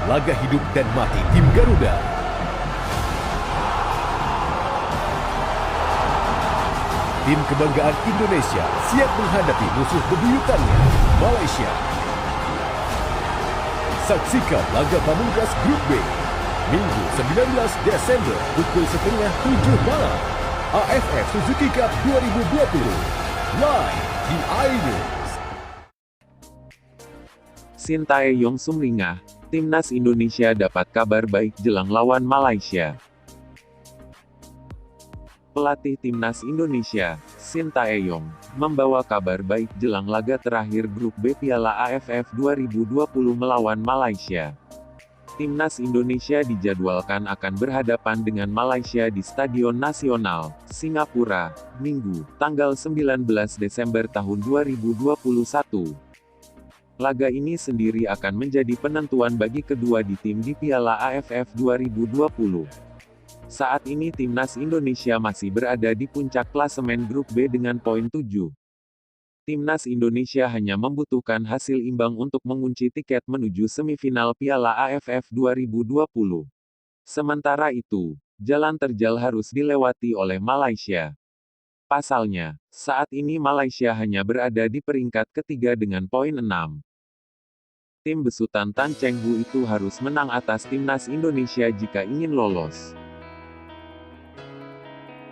laga hidup dan mati tim Garuda. Tim kebanggaan Indonesia siap menghadapi musuh bebuyutannya, Malaysia. Saksikan laga pamungkas Grup B, Minggu 19 Desember pukul 6:30 malam. AFF Suzuki Cup 2020, live di iNews. Sintayong sumringah, Timnas Indonesia dapat kabar baik jelang lawan Malaysia. Pelatih Timnas Indonesia, Sintayong, membawa kabar baik jelang laga terakhir Grup B Piala AFF 2020 melawan Malaysia. Timnas Indonesia dijadwalkan akan berhadapan dengan Malaysia di Stadion Nasional, Singapura, Minggu, tanggal 19 Desember tahun 2021. Laga ini sendiri akan menjadi penentuan bagi kedua tim di Piala AFF 2020. Saat ini Timnas Indonesia masih berada di puncak klasemen Grup B dengan poin 7. Timnas Indonesia hanya membutuhkan hasil imbang untuk mengunci tiket menuju semifinal Piala AFF 2020. Sementara itu, jalan terjal harus dilewati oleh Malaysia. Pasalnya, saat ini Malaysia hanya berada di peringkat ketiga dengan poin 6. Tim besutan Tan Cheng Hu itu harus menang atas Timnas Indonesia jika ingin lolos.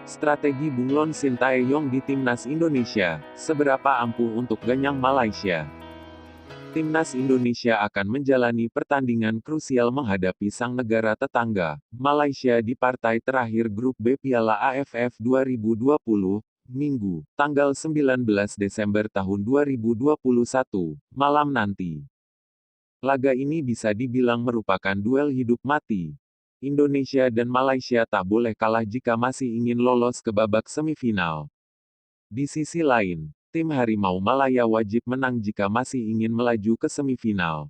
Strategi bunglon Sintayong di Timnas Indonesia, seberapa ampuh untuk ganyang Malaysia? Timnas Indonesia akan menjalani pertandingan krusial menghadapi sang negara tetangga, Malaysia di partai terakhir Grup B Piala AFF 2020, Minggu, tanggal 19 Desember tahun 2021, malam nanti. Laga ini bisa dibilang merupakan duel hidup mati. Indonesia dan Malaysia tak boleh kalah jika masih ingin lolos ke babak semifinal. Di sisi lain, tim Harimau Malaya wajib menang jika masih ingin melaju ke semifinal.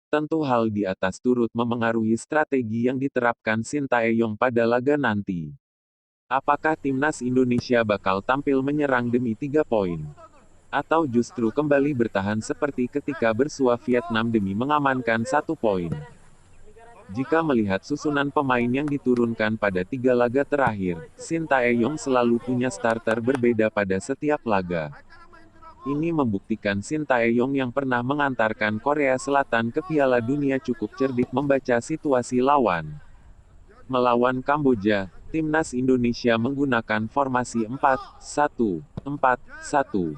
Tentu hal di atas turut memengaruhi strategi yang diterapkan Sintayong pada laga nanti. Apakah Timnas Indonesia bakal tampil menyerang demi 3 poin? Atau justru kembali bertahan seperti ketika bersua Vietnam demi mengamankan 1 poin? Jika melihat susunan pemain yang diturunkan pada 3 laga terakhir, Sintayong selalu punya starter berbeda pada setiap laga. Ini membuktikan Sintayong yang pernah mengantarkan Korea Selatan ke Piala Dunia cukup cerdik membaca situasi lawan. Melawan Kamboja, Timnas Indonesia menggunakan formasi 4-1-4-1.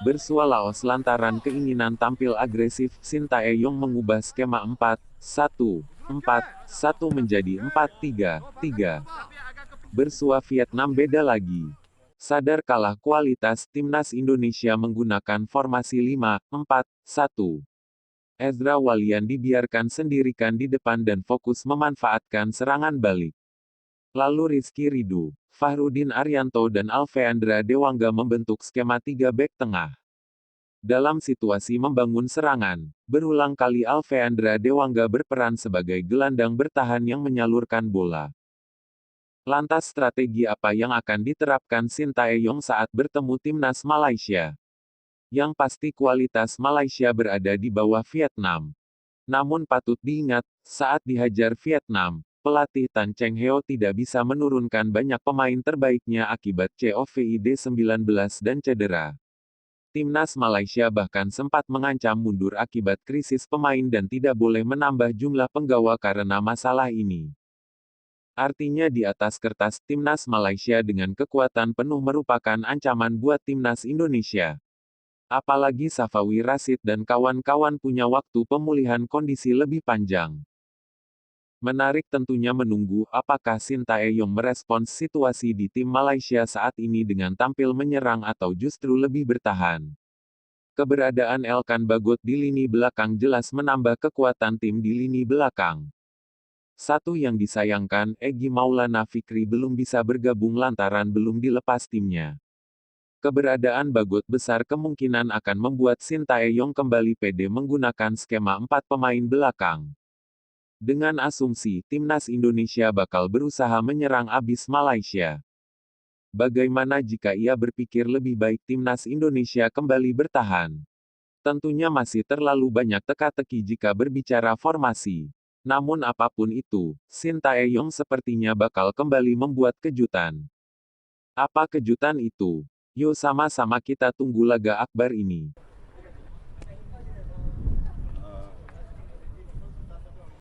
Bersua Laos lantaran keinginan tampil agresif, Sintayong mengubah skema 4-1-4-1 menjadi 4-3-3. Bersua Vietnam beda lagi. Sadar kalah kualitas, Timnas Indonesia menggunakan formasi 5-4-1. Ezra Walian dibiarkan sendirikan di depan dan fokus memanfaatkan serangan balik. Lalu Rizky Ridho, Fahrudin Arianto dan Alfeandra Dewangga membentuk skema 3 bek tengah. Dalam situasi membangun serangan, berulang kali Alfeandra Dewangga berperan sebagai gelandang bertahan yang menyalurkan bola. Lantas strategi apa yang akan diterapkan Sintayong saat bertemu Timnas Malaysia? Yang pasti kualitas Malaysia berada di bawah Vietnam. Namun patut diingat, saat dihajar Vietnam, pelatih Tan Cheng Hu tidak bisa menurunkan banyak pemain terbaiknya akibat COVID-19 dan cedera. Timnas Malaysia bahkan sempat mengancam mundur akibat krisis pemain dan tidak boleh menambah jumlah penggawa karena masalah ini. Artinya di atas kertas, Timnas Malaysia dengan kekuatan penuh merupakan ancaman buat Timnas Indonesia. Apalagi Safawi Rashid dan kawan-kawan punya waktu pemulihan kondisi lebih panjang. Menarik tentunya menunggu apakah Sintayong merespons situasi di tim Malaysia saat ini dengan tampil menyerang atau justru lebih bertahan. Keberadaan Elkan Bagot di lini belakang jelas menambah kekuatan tim di lini belakang. Satu yang disayangkan, Egy Maulana Fikri belum bisa bergabung lantaran belum dilepas timnya. Keberadaan Bagot besar kemungkinan akan membuat Sintayong kembali pede menggunakan skema 4 pemain belakang. Dengan asumsi, Timnas Indonesia bakal berusaha menyerang abis Malaysia. Bagaimana jika ia berpikir lebih baik Timnas Indonesia kembali bertahan? Tentunya masih terlalu banyak teka-teki jika berbicara formasi. Namun apapun itu, Shin Tae-yong sepertinya bakal kembali membuat kejutan. Apa kejutan itu? Yuk sama-sama kita tunggu laga akbar ini.